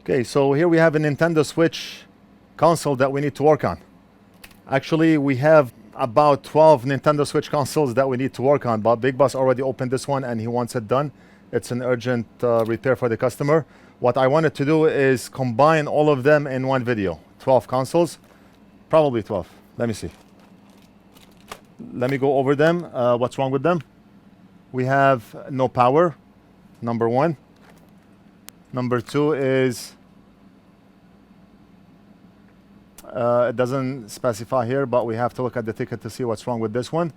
Okay, so here we have a Nintendo Switch console that we need to work on. Actually, we have about 12 Nintendo Switch consoles that we need to work on, but Big Boss already opened this one and he wants it done. It's an urgent repair for the customer. What I wanted to do is combine all of them in one video. 12 consoles, probably 12. Let me see. Let me go over them. What's wrong with them? We have no power, number one. Number two is, it doesn't specify here, but we have to look at the ticket to see what's wrong with this one.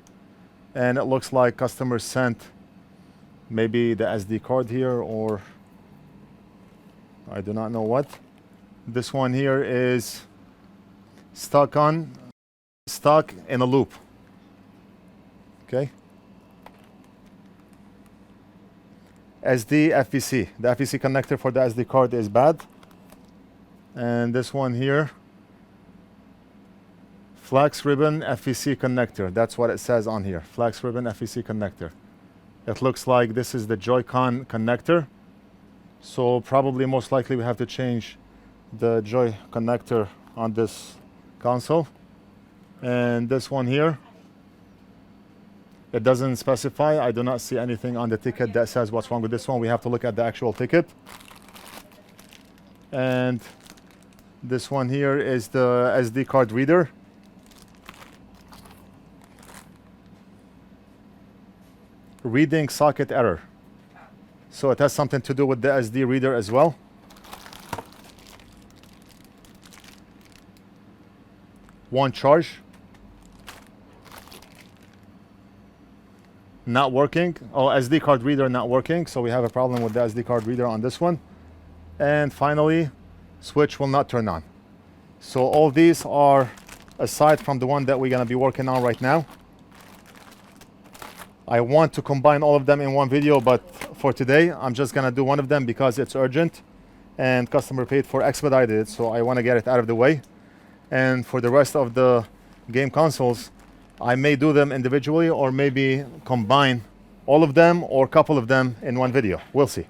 And it looks like customers sent maybe the SD card here, or I do not know what. This one here is stuck in a loop. Okay. SD FVC. The FVC connector for the SD card is bad. And this one here, Flux ribbon FVC connector. That's what it says on here. Flux ribbon FVC connector. It looks like this is the Joy-Con connector. So probably most likely we have to change the Joy connector on this console. And this one here, it doesn't specify. I do not see anything on the ticket that says what's wrong with this one. We have to look at the actual ticket. And this one here is the SD card reader. Reading socket error. So it has something to do with the SD reader as well. One charge. Not working. Oh, SD card reader not working. So we have a problem with the SD card reader on this one. And finally, switch will not turn on. So all these are aside from the one that we're going to be working on right now. I want to combine all of them in one video, but for today, I'm just going to do one of them because it's urgent and customer paid for expedited. So I want to get it out of the way. And for the rest of the game consoles, I may do them individually or maybe combine all of them or a couple of them in one video. We'll see.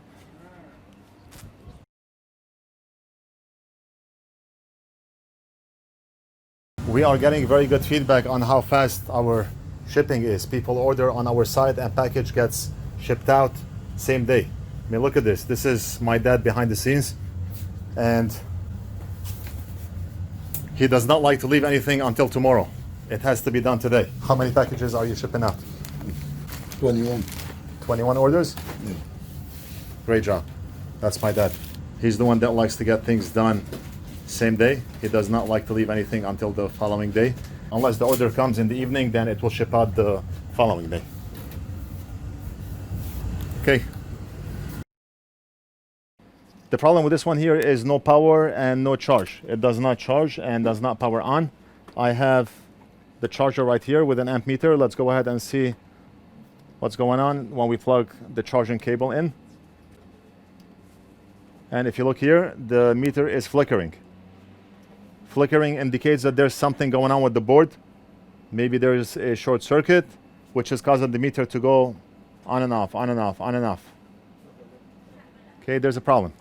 We are getting very good feedback on how fast our shipping is. People order on our site and package gets shipped out same day. I mean, look at this. This is my dad behind the scenes, and he does not like to leave anything until tomorrow. It has to be done today. How many packages are you shipping out? 21. 21 orders? Yeah. Great job. That's my dad. He's the one that likes to get things done same day. He does not like to leave anything until the following day. Unless the order comes in the evening, then it will ship out the following day. Okay. The problem with this one here is no power and no charge. It does not charge and does not power on. I have the charger right here with an amp meter. Let's go ahead and see what's going on when we plug the charging cable in. And if you look here, the meter is flickering. Flickering indicates that there's something going on with the board. Maybe there's a short circuit, which is causing the meter to go on and off, on and off, on and off. Okay, there's a problem.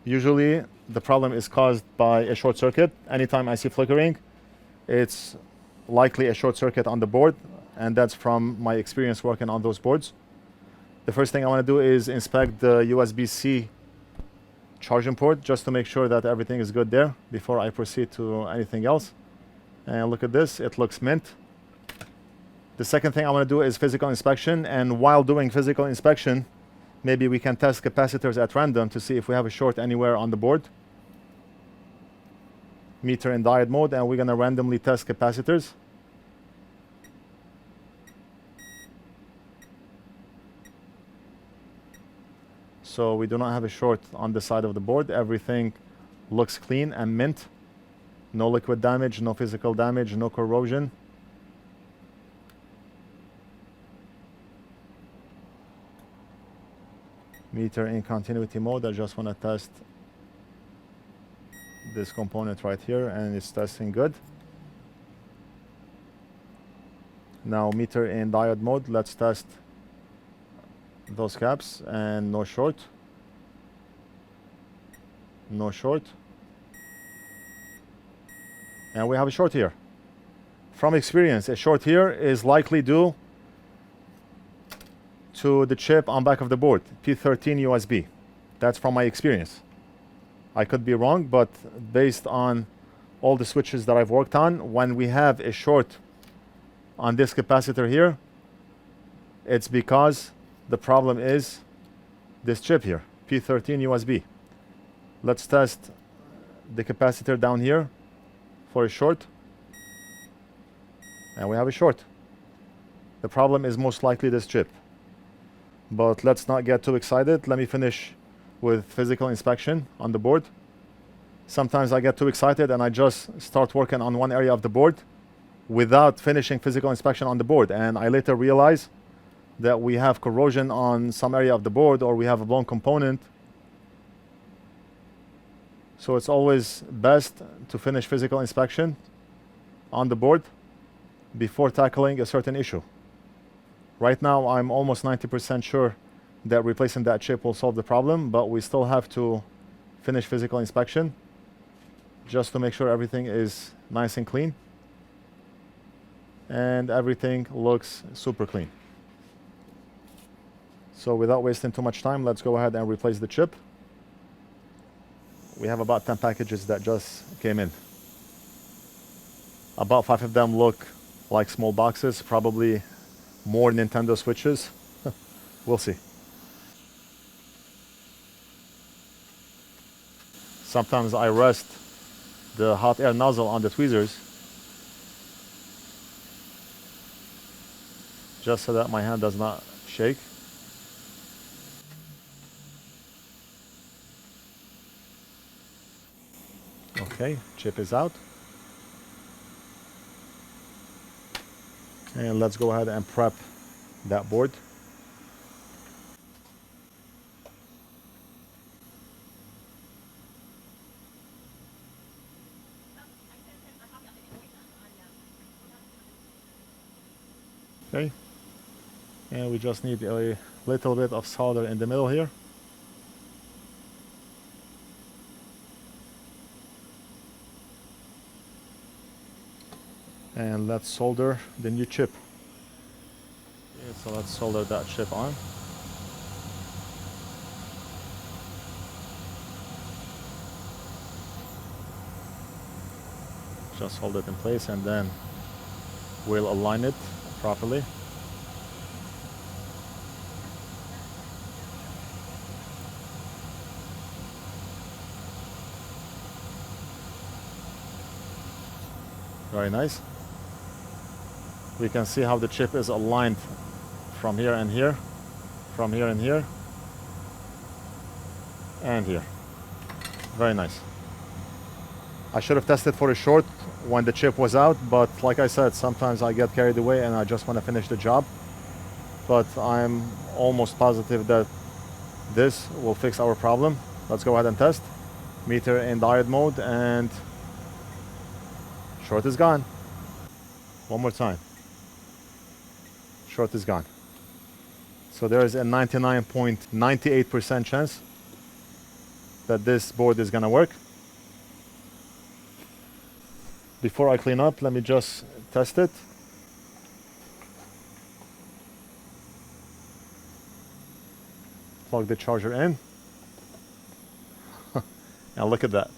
Usually the problem is caused by a short circuit. Anytime I see flickering, it's likely a short circuit on the board, and that's from my experience working on those boards. The first thing I want to do is inspect the USB-C charging port just to make sure that everything is good there before I proceed to anything else. And look at this, it looks mint. The second thing I want to do is physical inspection, and while doing physical inspection, maybe we can test capacitors at random to see if we have a short anywhere on the board. Meter in diode mode, and we're going to randomly test capacitors. So we do not have a short on the side of the board. Everything looks clean and mint. No liquid damage, no physical damage, no corrosion. Meter in continuity mode. I just want to test this component right here, and it's testing good. Now meter in diode mode. Let's test those caps, and no short. No short. And we have a short here. From experience, a short here is likely due to the chip on back of the board, P13 USB. That's from my experience. I could be wrong, but based on all the switches that I've worked on, when we have a short on this capacitor here, it's because the problem is this chip here, P13 USB. Let's test the capacitor down here for a short. And we have a short. The problem is most likely this chip. But let's not get too excited. Let me finish with physical inspection on the board. Sometimes I get too excited and I just start working on one area of the board without finishing physical inspection on the board. And I later realize that we have corrosion on some area of the board, or we have a blown component. So it's always best to finish physical inspection on the board before tackling a certain issue. Right now, I'm almost 90% sure that replacing that chip will solve the problem, but we still have to finish physical inspection just to make sure everything is nice and clean. And everything looks super clean. So without wasting too much time, let's go ahead and replace the chip. We have about 10 packages that just came in. About 5 of them look like small boxes, probably more Nintendo Switches. We'll see. Sometimes I rest the hot air nozzle on the tweezers just so that my hand does not shake. Okay, chip is out. And let's go ahead and prep that board. Okay, and we just need a little bit of solder in the middle here. And let's solder the new chip. Okay, so let's solder that chip on. Just hold it in place and then we'll align it properly. Very nice. We can see how the chip is aligned from here and here, from here and here, and here. Very nice. I should have tested for a short when the chip was out, but like I said, sometimes I get carried away and I just want to finish the job. But I'm almost positive that this will fix our problem. Let's go ahead and test. Meter in diode mode, and short is gone. One more time. Short is gone. So there is a 99.98% chance that this board is gonna work. Before I clean up, let me just test it. Plug the charger in. And look at that.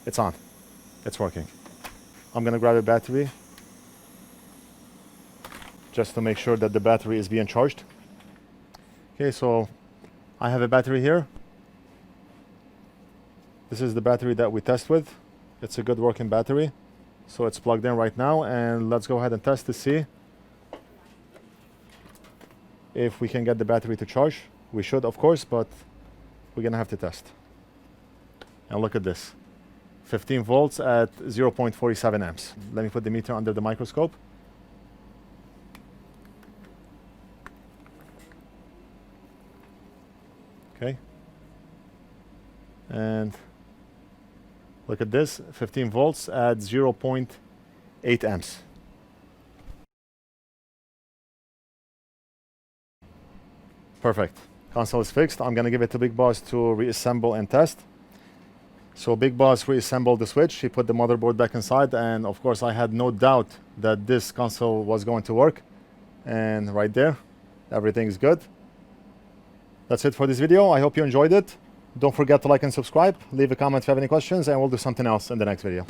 It's on. It's working. I'm gonna grab a battery just to make sure that the battery is being charged. Okay, so I have a battery here. This is the battery that we test with. It's a good working battery. So it's plugged in right now, and let's go ahead and test to see if we can get the battery to charge. We should, of course, but we're gonna have to test. And look at this. 15 volts at 0.47 amps. Let me put the meter under the microscope. Okay. And look at this, 15 volts at 0.8 amps. Perfect. Console is fixed. I'm gonna give it to Big Boss to reassemble and test. So Big Boss reassembled the switch. He put the motherboard back inside, and of course I had no doubt that this console was going to work. And right there, everything's good. That's it for this video. I hope you enjoyed it. Don't forget to like and subscribe. Leave a comment if you have any questions, and we'll do something else in the next video.